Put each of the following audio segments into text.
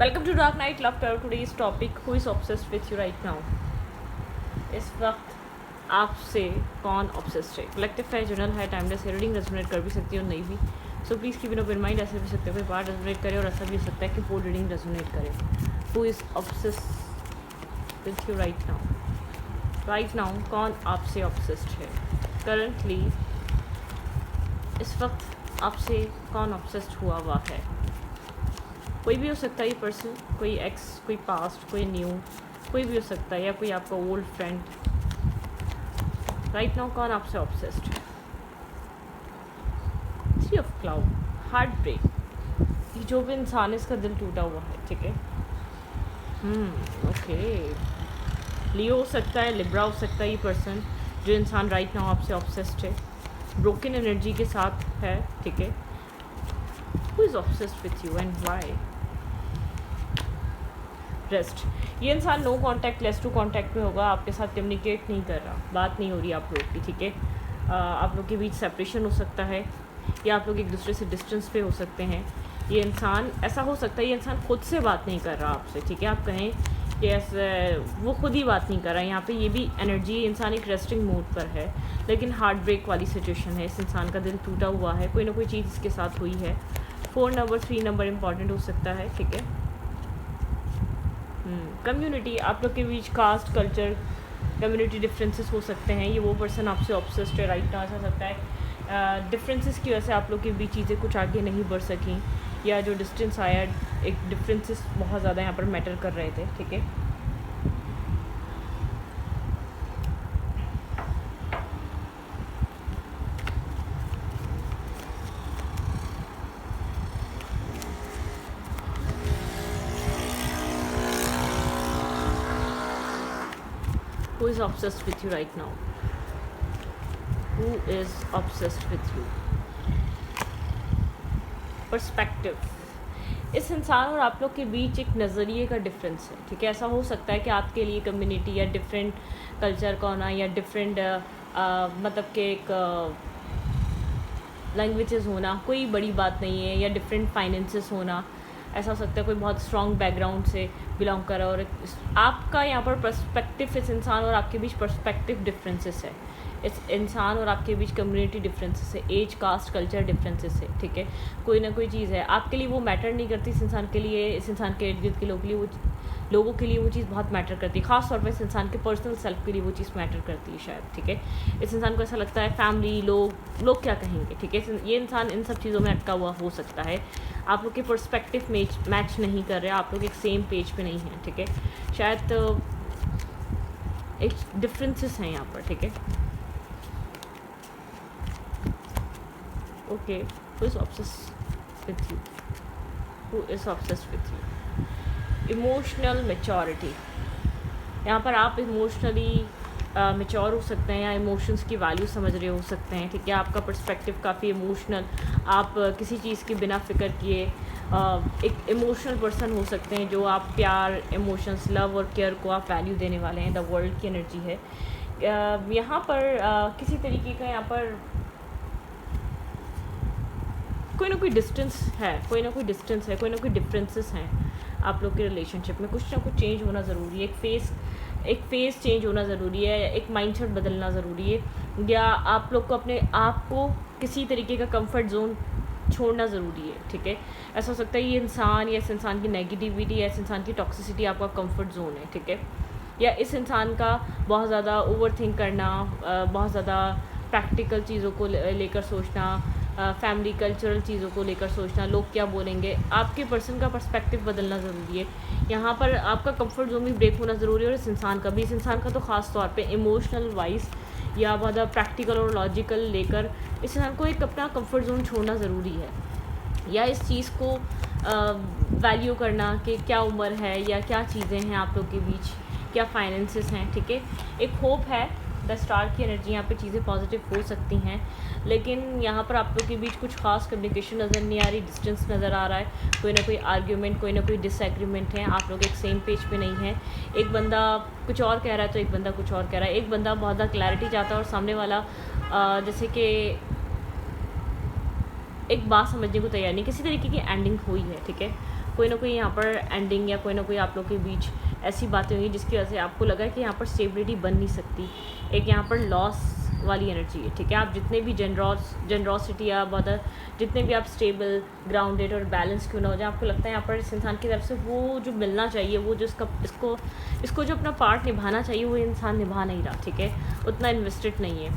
Welcome to dark night love tarot. Today's topic, who is obsessed with you right now. इस वक्त आपसे कौन obsessed है? Collective है, जनरल है, टाइमलेस है, रीडिंग रेजोनेट कर भी सकती है और नहीं भी। So please keep in open mind. ऐसे भी सकते हो कोई पार्ट रेजोनेट करे और ऐसा भी हो सकता है कि फुल रीडिंग रेजोनेट करे। Who is obsessed with you right now? Right now कौन आपसे ऑब्सेस्ड है? करंटली इस वक्त आपसे कौन ऑब्सेस्ड हुआ हुआ है? कोई भी हो सकता है ये पर्सन, कोई एक्स, कोई पास्ट, कोई न्यू, कोई भी हो सकता है, या कोई आपका ओल्ड फ्रेंड। राइट नाउ कौन आपसे ऑब्सेस्ड है? Three of cloud, heart break. जो भी इंसान है इसका दिल टूटा हुआ है, ठीक है। ओके। लियो हो सकता है, लिब्रा हो सकता है ये पर्सन। जो इंसान राइट नाउ आपसे ऑब्सेस्ड है, ब्रोकन एनर्जी के साथ है, ठीक है। Who is obsessed with you and why? Rest. ये इंसान no contact, less to contact में होगा, आपके साथ कम्युनिकेट नहीं कर रहा, बात नहीं हो रही आप लोग की, ठीक है। आप लोग के बीच सेपरेशन हो सकता है, या आप लोग एक दूसरे से डिस्टेंस पे हो सकते हैं। ये इंसान, ऐसा हो सकता है ये इंसान खुद से बात नहीं कर रहा आपसे, ठीक है। आप कहें कि ऐसे वो खुद ही बात नहीं कर रहा है। यहाँ पे ये भी एनर्जी, इंसान एक रेस्टिंग मोड पर है, लेकिन हार्ट ब्रेक वाली सिचुएशन है। इस इंसान का दिल टूटा हुआ है, कोई ना कोई चीज़ इसके साथ हुई है। 4 नंबर, 3 नंबर इंपॉर्टेंट हो सकता है, ठीक है। कम्युनिटी, आप लोग के बीच कास्ट, कल्चर, कम्युनिटी डिफरेंसेस हो सकते हैं। ये वो पर्सन आपसे ऑब्सेस्ड है राइट नाउ। ऐसा सकता है डिफरेंसेस की वजह से आप लोग के बीच चीज़ें कुछ आगे नहीं बढ़ सकें, या जो डिस्टेंस आया, एक डिफरेंसेस बहुत ज़्यादा यहाँ पर मैटर कर रहे थे, ठीक है। Who is obsessed with you right now? Who is obsessed with you? Perspective. इस इंसान और आप लोग के बीच एक नज़रिए का डिफरेंस है, ठीक है। ऐसा हो सकता है कि आपके लिए कम्युनिटी या डिफरेंट कल्चर का होना, या डिफरेंट मतलब कि एक लैंग्वेजेस होना कोई बड़ी बात नहीं है, या डिफरेंट फाइनेंसेस होना। ऐसा हो सकता है कोई बहुत स्ट्रॉन्ग बैकग्राउंड से बिलोंग कर रहा है, और आपका यहाँ पर पर्सपेक्टिव, इस इंसान और आपके बीच पर्सपेक्टिव डिफरेंसेस है। इस इंसान और आपके बीच कम्युनिटी डिफरेंसेस है, एज, कास्ट, कल्चर डिफरेंसेस है, ठीक है। कोई ना कोई चीज़ है आपके लिए, वो मैटर नहीं करती इस इंसान के लिए। इस इंसान के इर्द गिर्द के लोगों के लिए वो चीज़ बहुत मैटर करती है। ख़ास तौर पर इस इंसान के पर्सनल सेल्फ के लिए वो चीज़ मैटर करती है शायद, ठीक है। इस इंसान को ऐसा लगता है फैमिली, लोग क्या कहेंगे, ठीक है। ये इंसान इन सब चीज़ों में अटका हुआ हो सकता है। आप लोग के पर्सपेक्टिव मैच नहीं कर रहे, आप लोग एक सेम पेज पे नहीं हैं, ठीक है। शायद एक डिफरेंसेस हैं यहाँ पर, ठीक है। Okay, who is obsessed with you? Who is obsessed with you? Emotional maturity. यहाँ पर आप इमोशनली मैच्योर हो सकते हैं, या इमोशंस की वैल्यू समझ रहे हो सकते हैं, ठीक है। आपका पर्सपेक्टिव काफ़ी इमोशनल, आप किसी चीज़ की बिना फिक्र किए एक इमोशनल पर्सन हो सकते हैं, जो आप प्यार, इमोशंस, लव और केयर को आप वैल्यू देने वाले हैं। द वर्ल्ड की एनर्जी है यहाँ पर। किसी तरीके का यहाँ पर कोई ना कोई डिस्टेंस है, कोई ना कोई डिफरेंसेस हैं आप लोग के रिलेशनशिप में। कुछ ना कुछ चेंज होना ज़रूरी है, एक फेस चेंज होना ज़रूरी है, एक माइंडसेट बदलना ज़रूरी है, या आप लोग को अपने आप को किसी तरीके का कंफर्ट जोन छोड़ना ज़रूरी है, ठीक है। ऐसा हो सकता है ये इंसान, या इस इंसान की नेगेटिविटी, या इस इंसान की टॉक्सिसिटी आपका कंफर्ट जोन है, ठीक है। या इस इंसान का बहुत ज़्यादा ओवर थिंक करना, बहुत ज़्यादा प्रैक्टिकल चीज़ों को लेकर सोचना, फैमिली, कल्चरल चीज़ों को लेकर सोचना, लोग क्या बोलेंगे। आपके पर्सन का पर्सपेक्टिव बदलना ज़रूरी है यहाँ पर। आपका कंफर्ट जोन भी ब्रेक होना ज़रूरी है, और इस इंसान का भी। इस इंसान का तो ख़ास तौर पे इमोशनल वाइज या बहुत प्रैक्टिकल और लॉजिकल लेकर इस इंसान को एक अपना कंफर्ट जोन छोड़ना ज़रूरी है, या इस चीज़ को वैल्यू करना कि क्या उम्र है, या क्या चीज़ें हैं आप लोग के बीच, क्या फाइनेंसेस हैं, ठीक है। एक होप है, द स्टार की एनर्जी, यहाँ पे चीज़ें पॉजिटिव हो सकती हैं, लेकिन यहाँ पर आप लोग के बीच कुछ खास कम्युनिकेशन नज़र नहीं आ रही, डिस्टेंस नज़र आ रहा है। कोई ना कोई आर्ग्यूमेंट, कोई ना कोई डिसएग्रीमेंट है, आप लोग एक सेम पेज पे नहीं हैं। एक बंदा कुछ और कह रहा है तो एक बंदा कुछ और कह रहा है। एक बंदा बहुत ज़्यादा क्लैरिटी चाहता है, और सामने वाला जैसे कि एक बात समझने को तैयार नहीं। किसी तरीके की एंडिंग हुई है, ठीक है। कोई ना कोई यहाँ पर एंडिंग या कोई ना कोई आप लोग के बीच ऐसी बातें हुई जिसकी वजह से आपको लगा कि यहाँ पर स्टेबिलिटी बन नहीं सकती, एक यहाँ पर लॉस वाली एनर्जी है, ठीक है। आप जितने भी जनरॉसिटी या बहुत जितने भी आप स्टेबल, ग्राउंडेड और बैलेंस क्यों ना हो जाए, आपको लगता है यहाँ पर इस इंसान की तरफ से वो जो मिलना चाहिए, वो जो इसको जो अपना पार्ट निभाना चाहिए वो इंसान निभा नहीं रहा, ठीक है। उतना इन्वेस्टेड नहीं है,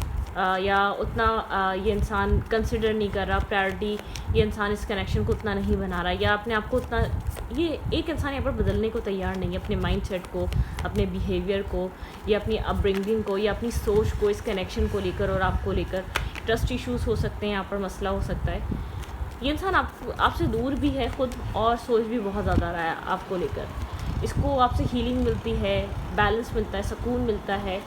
या उतना ये इंसान कंसिडर नहीं कर रहा प्रायोरिटी, ये इंसान इस कनेक्शन को उतना नहीं बना रहा, या अपने आप को उतना, ये एक इंसान यहाँ पर बदलने को तैयार नहीं है, अपने माइंडसेट को, अपने बिहेवियर को, या अपनी अपब्रिंगिंग को, या अपनी सोच को इस कनेक्शन को लेकर और आपको लेकर। ट्रस्ट इश्यूज़ हो सकते हैं, यहाँ पर मसला हो सकता है। ये इंसान आपसे दूर भी है खुद, और सोच भी बहुत ज़्यादा रहा है आपको लेकर। इसको आपसे हीलिंग मिलती है, बैलेंस मिलता है, सुकून मिलता है।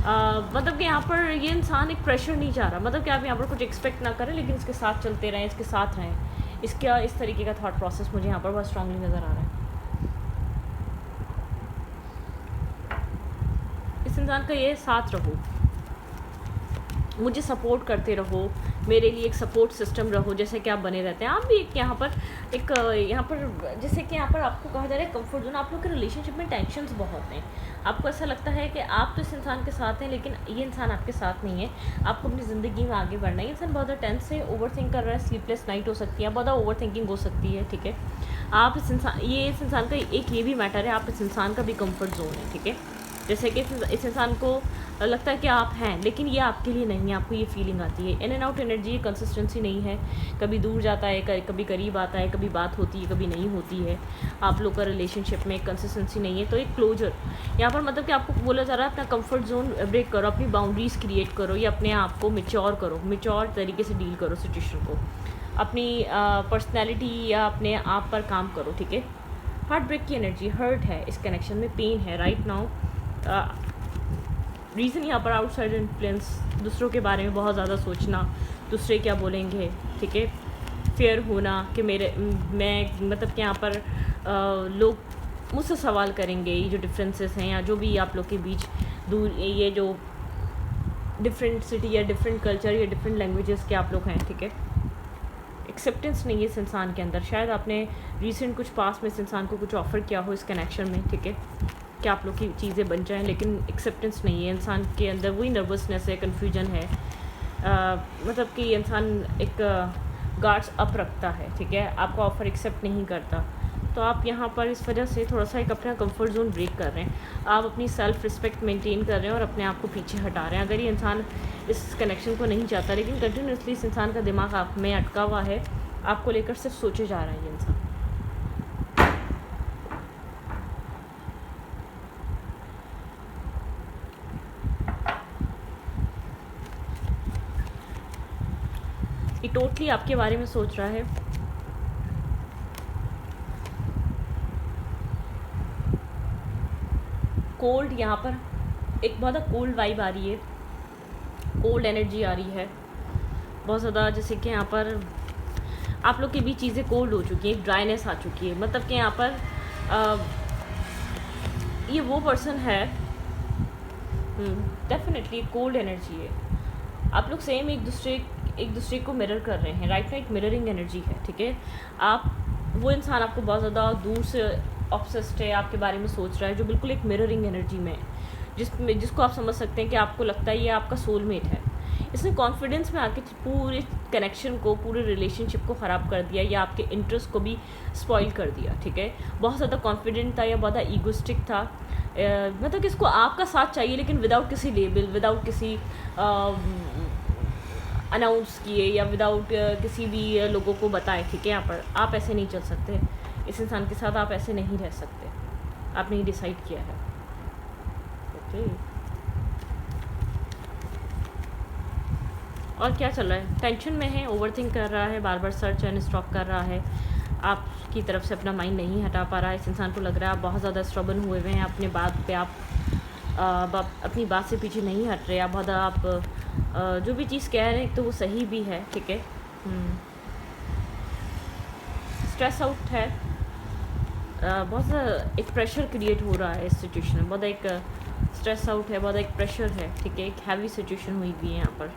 मतलब कि यहाँ पर ये इंसान एक प्रेशर नहीं चाह रहा, मतलब कि आप यहाँ पर कुछ एक्सपेक्ट ना करें, लेकिन इसके साथ चलते रहें, इसके साथ रहें। इसका इस तरीके का थॉट प्रोसेस मुझे यहाँ पर बहुत स्ट्रांगली नज़र आ रहा है। इस इंसान का ये साथ रहो, मुझे सपोर्ट करते रहो, मेरे लिए एक सपोर्ट सिस्टम रहो, जैसे कि आप बने रहते हैं। आप भी एक यहाँ पर जैसे कि यहाँ पर आपको कहा जा रहा है कंफर्ट जोन। आप लोग के रिलेशनशिप में टेंशन्स बहुत हैं, आपको ऐसा लगता है कि आप तो इस इंसान के साथ हैं, लेकिन ये इंसान आपके साथ नहीं है, आपको अपनी ज़िंदगी में आगे बढ़ना है। इंसान बहुत ज़्यादा टेंस है, ओवर थिंक कर रहा है, स्लीपलेस नाइट हो सकती है, बहुत ज़्यादा ओवर थिंकिंग हो सकती है, ठीक है। आप इस इंसान का एक ये भी मैटर है, आप इस इंसान का भी कम्फर्ट जोन है, ठीक है। जैसे कि इस इंसान को लगता है कि आप हैं, लेकिन ये आपके लिए नहीं है, आपको ये फीलिंग आती है। In and out energy, consistency नहीं है, कभी दूर जाता है, कभी करीब आता है, कभी बात होती है, कभी नहीं होती है। आप लोग का रिलेशनशिप में कंसिस्टेंसी नहीं है, तो एक क्लोजर यहाँ पर, मतलब कि आपको बोला जा रहा है अपना कंफर्ट जोन ब्रेक करो, अपनी बाउंड्रीज़ क्रिएट करो, या अपने आप को मैच्योर करो, मैच्योर तरीके से डील करो सिचुएशन को, अपनी पर्सनैलिटी या अपने आप पर काम करो, ठीक है। हार्ट ब्रेक की एनर्जी, हर्ट है इस कनेक्शन में, पेन है राइट नाउ। रीज़न यहाँ पर आउटसाइड इन्फ्लुएंस, दूसरों के बारे में बहुत ज़्यादा सोचना, दूसरे क्या बोलेंगे, ठीक है। फेयर होना कि मैं मतलब कि यहाँ पर लोग मुझसे सवाल करेंगे, ये जो डिफरेंसेस हैं या जो भी आप लोग के बीच दूर, ये जो डिफरेंट सिटी या डिफरेंट कल्चर या डिफरेंट लैंग्वेजेस के आप लोग हैं, ठीक है। एक्सेप्टेंस नहीं है इस इंसान के अंदर। शायद आपने रिसेंट कुछ पास में इस इंसान को कुछ ऑफ़र किया हो इस कनेक्शन में, ठीक है, कि आप लोग की चीज़ें बन जाएं, लेकिन एक्सेप्टेंस नहीं है इंसान के अंदर। वही नर्वसनेस है, कन्फ्यूजन है, मतलब कि इंसान एक गार्ड्स अप रखता है, ठीक है, आपका ऑफ़र एक्सेप्ट नहीं करता। तो आप यहाँ पर इस वजह से थोड़ा सा एक अपना कंफर्ट जोन ब्रेक कर रहे हैं, आप अपनी सेल्फ रिस्पेक्ट मेंटेन कर रहे हैं और अपने आप को पीछे हटा रहे हैं। अगर ये इंसान इस कनेक्शन को नहीं चाहता, लेकिन कंटिन्यूसली इस इंसान का दिमाग आप में अटका हुआ है, आपको लेकर सिर्फ सोचे जा रहा है ये इंसान। ये टोटली आपके बारे में सोच रहा है। कोल्ड, यहाँ पर एक बहुत ज़्यादा कोल्ड वाइब आ रही है, कोल्ड एनर्जी आ रही है बहुत ज़्यादा। जैसे कि यहाँ पर आप लोग के भी चीज़ें कोल्ड हो चुकी हैं, ड्राइनेस आ चुकी है, मतलब कि यहाँ पर ये वो पर्सन है, डेफिनेटली कोल्ड एनर्जी है। आप लोग सेम एक दूसरे को मिरर कर रहे हैं, राइट ना, एक मिररिंग एनर्जी है, ठीक है। आप वो इंसान आपको बहुत ज़्यादा दूर से ऑब्सेस्ड है, आपके बारे में सोच रहा है, जो बिल्कुल एक मिररिंग एनर्जी में है, जिसको आप समझ सकते हैं कि आपको लगता है ये आपका सोलमेट है। इसने कॉन्फिडेंस में आके पूरे कनेक्शन को, पूरे रिलेशनशिप को ख़राब कर दिया, या आपके इंटरेस्ट को भी स्पॉइल कर दिया, ठीक है। बहुत ज़्यादा कॉन्फिडेंट था या बहुत ज़्यादा ईगोस्टिक था, मतलब कि इसको आपका साथ चाहिए, लेकिन विदाउट किसी लेबल, विदाउट किसी अनाउंस किए, या विदाउट किसी भी लोगों को बताए, ठीक है। यहाँ पर आप ऐसे नहीं चल सकते, इस इंसान के साथ आप ऐसे नहीं रह सकते, आपने ये डिसाइड किया है, ओके। और क्या चल रहा है, टेंशन में है, ओवरथिंक कर रहा है, बार बार सर्च एंड स्टॉप कर रहा है, आपकी तरफ से अपना माइंड नहीं हटा पा रहा है। इस इंसान को लग रहा है आप बहुत ज़्यादा स्टबर्न हुए हुए हैं, अपने बात पे आप अपनी बात से पीछे नहीं हट रहे, आप बहुत आप जो भी चीज़ कह रहे हैं तो वो सही भी है, ठीक है। स्ट्रेस आउट है, बहुत ज़्यादा एक प्रेशर क्रिएट हो रहा है इस सिचुएशन में, बहुत एक स्ट्रेस आउट है, बहुत एक प्रेशर है, ठीक है। एक हैवी सिचुएशन हुई भी है यहाँ पर।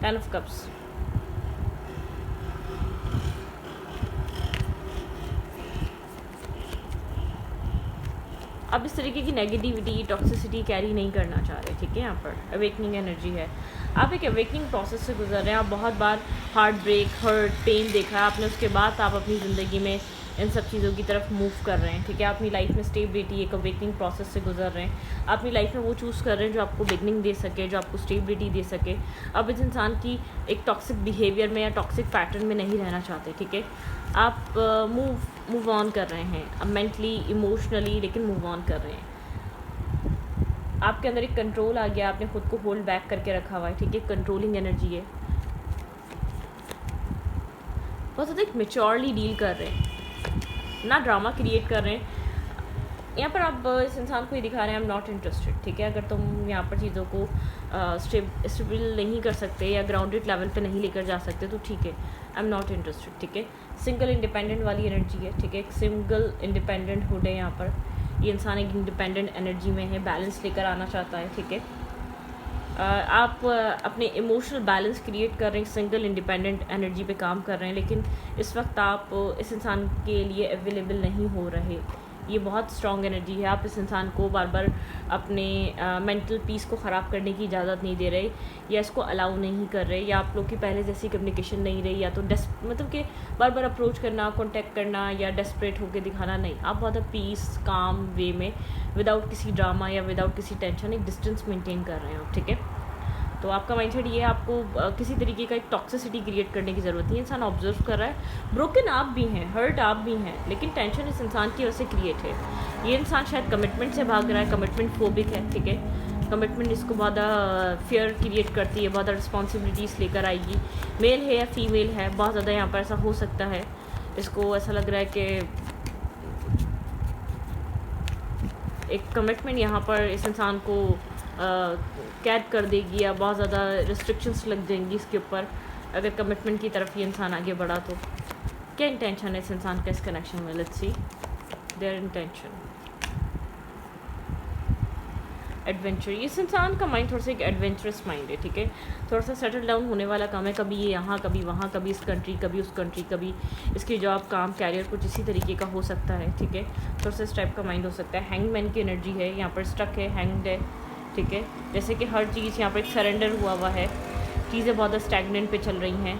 10 ऑफ कप्स, आप इस तरीके की नेगेटिविटी, टॉक्सिसिटी कैरी नहीं करना चाह रहे, ठीक है। यहाँ पर अवेकनिंग एनर्जी है, आप एक अवेकनिंग प्रोसेस से गुजर रहे हैं। आप बहुत बार हार्ट ब्रेक, हर्ट, पेन देखा है आपने, उसके बाद आप अपनी ज़िंदगी में इन सब चीज़ों की तरफ मूव कर रहे हैं, ठीक है। अपनी लाइफ में स्टेबिलिटी, एक अवेकनिंग प्रोसेस से गुजर रहे हैं। अपनी लाइफ में वो चूज़ कर रहे हैं जो आपको बिगनिंग दे सके, जो आपको स्टेबिलिटी दे सके। अब इस इंसान की एक टॉक्सिक बिहेवियर में या टॉक्सिक पैटर्न में नहीं रहना चाहते, ठीक है। आप मूव ऑन कर रहे हैं, अब मेंटली, इमोशनली, लेकिन मूव ऑन कर रहे हैं। आपके अंदर एक कंट्रोल आ गया, आपने खुद को होल्ड बैक करके रखा हुआ है, ठीक है। कंट्रोलिंग एनर्जी है, बहुत ज़्यादा एक मेच्योरली डील कर रहे हैं, ना ड्रामा क्रिएट कर रहे हैं। यहाँ पर आप इस इंसान को ये दिखा रहे हैं, आई एम नॉट इंटरेस्टेड, ठीक है। अगर तुम यहाँ पर चीज़ों को स्टेबल नहीं कर सकते या ग्राउंडेड लेवल पे नहीं लेकर जा सकते तो ठीक है, आई एम नॉट इंटरेस्टेड, ठीक है। सिंगल इंडिपेंडेंट वाली एनर्जी है, ठीक है। एक सिंगल इंडिपेंडेंट हुड है यहाँ पर। ये इंसान एक इंडिपेंडेंट एनर्जी में है, बैलेंस लेकर आना चाहता है, ठीक है। आप अपने इमोशनल बैलेंस क्रिएट कर रहे हैं, सिंगल इंडिपेंडेंट एनर्जी पे काम कर रहे हैं, लेकिन इस वक्त आप इस इंसान के लिए अवेलेबल नहीं हो रहे। ये बहुत स्ट्रॉन्ग एनर्जी है। आप इस इंसान को बार बार अपने मेंटल पीस को ख़राब करने की इजाज़त नहीं दे रहे, या इसको अलाउ नहीं कर रहे, या आप लोग की पहले जैसी कम्युनिकेशन नहीं रही, या तो मतलब कि बार बार अप्रोच करना, कॉन्टेक्ट करना, या डेस्परेट होकर दिखाना नहीं। आप बहुत पीस, काम वे में, विदाउट किसी ड्रामा या विदाउट किसी टेंशन एक डिस्टेंस मेंटेन कर रहे हैं आप, ठीक है। तो आपका माइंडसेट ये है, आपको किसी तरीके का एक टॉक्सिसिटी क्रिएट करने की ज़रूरत नहीं है। इंसान ऑब्जर्व कर रहा है, ब्रोकन आप भी हैं, हर्ट आप भी हैं, लेकिन टेंशन इस इंसान की वजह से क्रिएट है। ये इंसान शायद कमिटमेंट से भाग रहा है, कमिटमेंट फोबिक है, ठीक है। कमिटमेंट इसको बहुत फियर क्रिएट करती है, बहुत रिस्पॉन्सिबिलिटीज़ लेकर आएगी। मेल है या फीमेल है, बहुत ज़्यादा यहाँ पर ऐसा हो सकता है। इसको ऐसा लग रहा है कि एक कमिटमेंट यहाँ पर इस इंसान को कैद कर देगी, या बहुत ज़्यादा रिस्ट्रिक्शंस लग जाएंगी इसके ऊपर अगर कमिटमेंट की तरफ ये इंसान आगे बढ़ा तो। क्या इंटेंशन है इस इंसान का इस कनेक्शन में? Let's see there intention. Adventure, इस इंसान का माइंड थोड़ा सा एक एडवेंचरस माइंड है, ठीक है। थोड़ा सा सेटल डाउन होने वाला काम है, कभी ये यहाँ, कभी वहाँ, कभी इस कंट्री, कभी उस कंट्री, कभी इसकी जॉब, काम, कैरियर कुछ इसी तरीके का हो सकता है, ठीक है। थोड़ा सा इस टाइप का माइंड हो सकता है। हैंगमैन की एनर्जी है, यहाँ पर स्टक है, हैंग्ड है, ठीक है। जैसे कि हर चीज़ यहाँ पर एक सरेंडर हुआ है, चीज़ें बहुत स्टैग्नेंट पे चल रही हैं,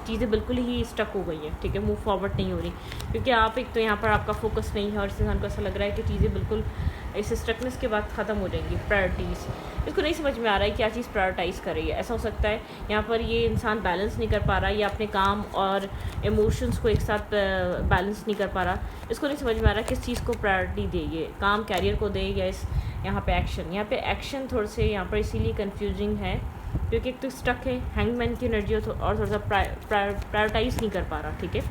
चीज़ें बिल्कुल ही स्टक हो गई हैं, ठीक है। मूव फॉरवर्ड नहीं हो रही, क्योंकि आप एक तो यहाँ पर आपका फोकस नहीं है, और इस इंसान को ऐसा लग रहा है कि चीज़ें बिल्कुल इस स्ट्रकनेस के बाद ख़त्म हो जाएंगी। प्रायोरिटीज़, इसको नहीं समझ में आ रहा है क्या चीज़ प्रायोरिटाइज़ कर रही है। ऐसा हो सकता है यहाँ पर ये इंसान बैलेंस नहीं कर पा रहा, या अपने काम और इमोशंस को एक साथ बैलेंस नहीं कर पा रहा। इसको नहीं समझ में आ रहा किस चीज़ को प्रायोरिटी दे, ये काम कैरियर को दे, या इस यहाँ पे एक्शन थोड़े से यहाँ पर इसीलिए कन्फ्यूजिंग है, क्योंकि एक तो स्टक है, हैंगमैन की एनर्जी, और थोड़ा सा प्रायोरिटाइज़ नहीं कर पा रहा, ठीक है।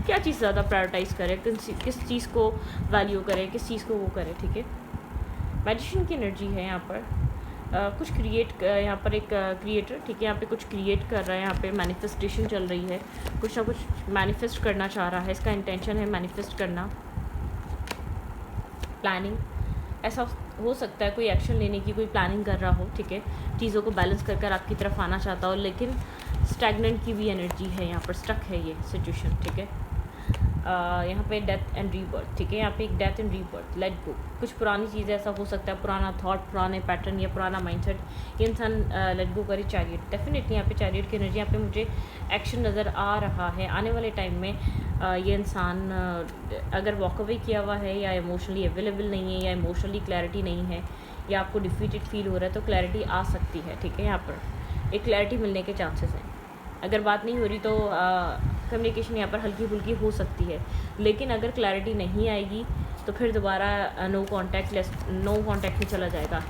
क्या चीज़ ज़्यादा प्रायोरिटाइज़ करे, किस चीज़ को वैल्यू करे, किस चीज़ को वो करे, ठीक है। मैजिशियन की एनर्जी है यहाँ पर, कुछ क्रिएट, यहाँ पर एक क्रिएटर, ठीक है। यहाँ पे कुछ क्रिएट कर रहा है, यहाँ पे मैनिफेस्टेशन चल रही है, कुछ ना कुछ मैनिफेस्ट करना चाह रहा है, इसका इंटेंशन है मैनिफेस्ट करना। प्लानिंग, ऐसा हो सकता है कोई एक्शन लेने की कोई प्लानिंग कर रहा हो, ठीक है। चीज़ों को बैलेंस कर आपकी तरफ आना चाहता हो, लेकिन स्टैग्नेंट की भी एनर्जी है, यहाँ पर स्टक है ये सिचुएशन, ठीक है। यहाँ पे डेथ एंड रीबर्थ, ठीक है। यहाँ पे एक death and rebirth, let go, कुछ पुरानी चीज़ें, ऐसा हो सकता है पुराना थॉट, पुराने पैटर्न या पुराना माइंडसेट, ये इंसान लेट गो करे। चैरियट, डेफिनेटली यहाँ पे चैरियट की एनर्जी, यहाँ पे मुझे एक्शन नज़र आ रहा है। आने वाले टाइम में ये इंसान अगर वॉक अवे किया हुआ है, या इमोशनली अवेलेबल नहीं है, या इमोशनली क्लैरिटी नहीं है, या आपको डिफीटेड फील हो रहा है, तो क्लैरिटी आ सकती है, ठीक है। यहाँ पर एक क्लैरिटी मिलने के चांसेस हैं। अगर बात नहीं हो रही तो कम्युनिकेशन यहाँ पर हल्की फुल्की हो सकती है, लेकिन अगर क्लैरिटी नहीं आएगी तो फिर दोबारा नो कांटेक्ट में चला जाएगा,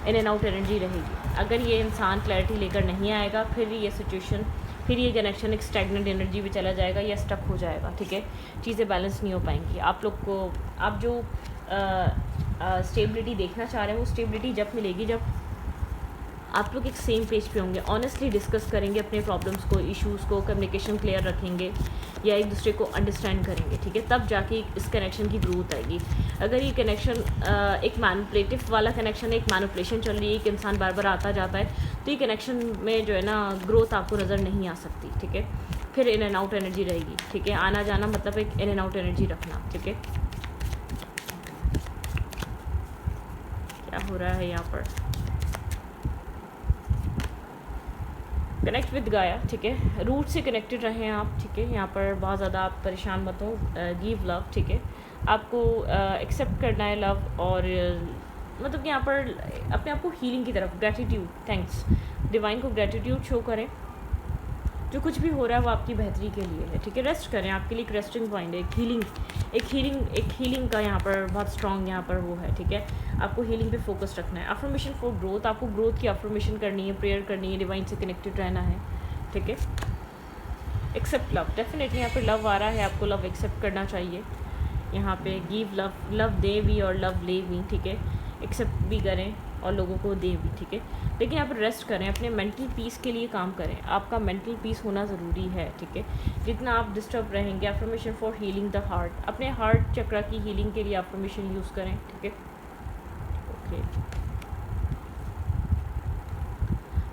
इन एंड आउट एनर्जी रहेगी। अगर ये इंसान क्लैरिटी लेकर नहीं आएगा, फिर ये सिचुएशन, फिर ये कनेक्शन एक स्टैग्नेंट एनर्जी में चला जाएगा, या स्टक हो जाएगा, ठीक है। चीज़ें बैलेंस नहीं हो पाएंगी। आप लोग को, आप जो स्टेबिलिटी देखना चाह रहे हैं, वो स्टेबिलिटी जब मिलेगी जब आप लोग एक सेम पेज पे होंगे, ऑनेस्टली डिस्कस करेंगे अपने प्रॉब्लम्स को, इश्यूज़ को, कम्युनिकेशन क्लियर रखेंगे, या एक दूसरे को अंडरस्टैंड करेंगे, ठीक है। तब जाके इस कनेक्शन की ग्रोथ आएगी। अगर ये कनेक्शन एक मैनिपुलेटिव वाला कनेक्शन है, एक मैनिपुलेशन चल रही है, एक इंसान बार बार आता जाता है, तो ये कनेक्शन में जो है ना ग्रोथ आपको नज़र नहीं आ सकती, ठीक है। फिर इन एंड आउट एनर्जी रहेगी, ठीक है। आना जाना मतलब एक इन एंड आउट एनर्जी रखना, ठीक है। हो रहा है यहाँ पर। कनेक्ट विद गाया, ठीक है, रूट से कनेक्टेड रहें आप, ठीक है। यहाँ पर बहुत ज़्यादा आप परेशान मत हो, गिव लव, ठीक है। आपको एक्सेप्ट करना है लव, और मतलब कि यहाँ पर अपने आप को हीलिंग की तरफ, ग्रेटिट्यूड, थैंक्स, डिवाइन को ग्रेटिट्यूड शो करें। जो कुछ भी हो रहा है वो आपकी बेहतरी के लिए है, ठीक है। रेस्ट करें, आपके लिए एक रेस्टिंग पॉइंट है, एक हीलिंग का यहाँ पर बहुत स्ट्रॉन्ग यहाँ पर वो है, ठीक है। आपको हीलिंग पे फोकस रखना है। अफर्मेशन फॉर ग्रोथ, आपको ग्रोथ की अफर्मेशन करनी है, प्रेयर करनी है, डिवाइन से कनेक्टेड रहना है, ठीक है। एक्सेप्ट लव, डेफिनेटली यहाँ पर लव आ रहा है, आपको लव एक्सेप्ट करना चाहिए। यहाँ पे गिव लव, लव दे भी और लव ले भी, ठीक है। एक्सेप्ट भी करें और लोगों को दें भी, ठीक है। लेकिन यहाँ पर रेस्ट करें, अपने मेंटल पीस के लिए काम करें। आपका मेंटल पीस होना ज़रूरी है, ठीक है। जितना आप डिस्टर्ब रहेंगे, affirmation for healing the heart, अपने हार्ट चक्र की हीलिंग के लिए अफर्मेशन यूज़ करें, ठीक है। ओके,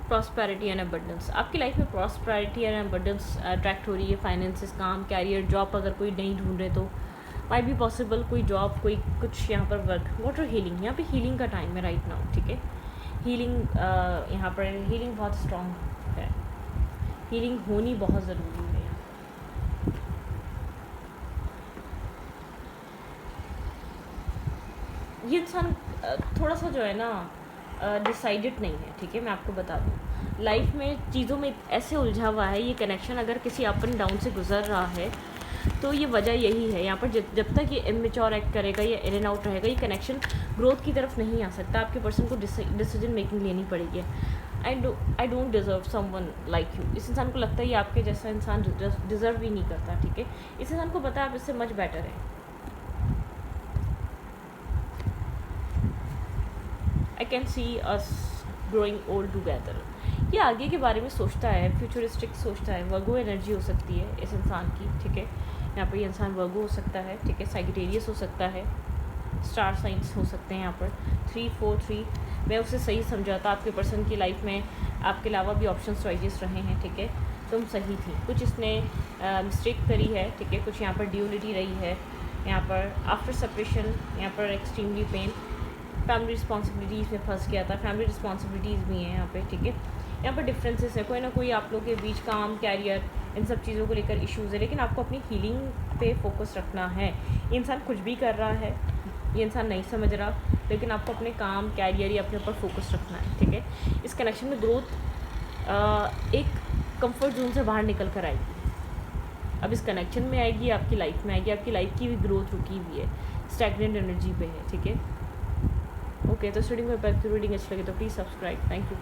प्रॉस्पेरिटी एंड अबंडेंस, आपकी लाइफ में प्रॉस्पेरिटी एंड अबंडेंस अट्रैक्ट हो रही है। फाइनेंसिस, काम, कैरियर, जॉब अगर कोई नहीं ढूंढ रहे तो माइट बी पॉसिबल कोई जॉब, कोई कुछ यहाँ पर वर्क, वाटर हीलिंग, यहाँ पे हीलिंग का टाइम है राइट नाउ, ठीक है। हीलिंग यहाँ पर हीलिंग बहुत स्ट्रॉन्ग है, हीलिंग होनी बहुत ज़रूरी है। ये इंसान थोड़ा सा जो है ना डिसाइडेड नहीं है, ठीक है। मैं आपको बता दूँ, लाइफ में चीज़ों में ऐसे उलझा हुआ है। ये कनेक्शन अगर किसी अप एंड डाउन से गुजर रहा है तो ये वजह यही है। यहाँ पर जब तक ये इमेच्योर एक्ट करेगा, ये इन एंड आउट रहेगा, ये कनेक्शन ग्रोथ की तरफ नहीं आ सकता। आपके पर्सन को डिसीजन मेकिंग लेनी पड़ेगी। I don't deserve someone like you. इस इंसान को लगता है ये आपके जैसा इंसान डिज़र्व ही नहीं करता, ठीक है। इस इंसान को पता है आप इससे मच बेटर है। I can see us growing old together. ये आगे के बारे में सोचता है, फ्यूचरिस्टिक सोचता है। वर्गो एनर्जी हो सकती है इस इंसान की, ठीक है। यहाँ पर ये इंसान वर्गो हो सकता है, ठीक है। साइगिटेरियस हो सकता है, स्टार साइंस हो सकते हैं यहाँ पर। 343, मैं उसे सही समझाता। आपके पर्सन की लाइफ में आपके अलावा भी ऑप्शन चॉइसेस रहे हैं, ठीक है। तुम सही थी, कुछ इसने मिस्टेक करी है, ठीक है। कुछ यहाँ पर ड्यूलिटी रही है, यहाँ पर आफ्टर सेपरेशन, यहाँ पर एक्सट्रीमली पेन, फैमिली रिस्पॉन्सिबिलिटीज़ में फंस गया था। फैमिली रिस्पॉन्सिबिलिटीज़ भी हैं यहाँ पे, ठीक है। यहाँ पर डिफरेंसेस है, कोई ना कोई आप लोगों के बीच काम, कैरियर, इन सब चीज़ों को लेकर इश्यूज़ है। लेकिन आपको अपनी हीलिंग पे फोकस रखना है। ये इंसान कुछ भी कर रहा है, ये इंसान नहीं समझ रहा, लेकिन आपको अपने काम, कैरियर या अपने ऊपर फोकस रखना है, ठीक है। इस कनेक्शन में ग्रोथ एक कंफर्ट जोन से बाहर निकल कर आएगी। अब इस कनेक्शन में आएगी, आपकी लाइफ में आएगी। आपकी लाइफ की भी ग्रोथ रुकी हुई है, स्टैग्नेंट एनर्जी पे है, ठीक है। ओके, तो रीडिंग में रीडिंग अच्छी लगे तो प्लीज़ सब्सक्राइब। Thank you.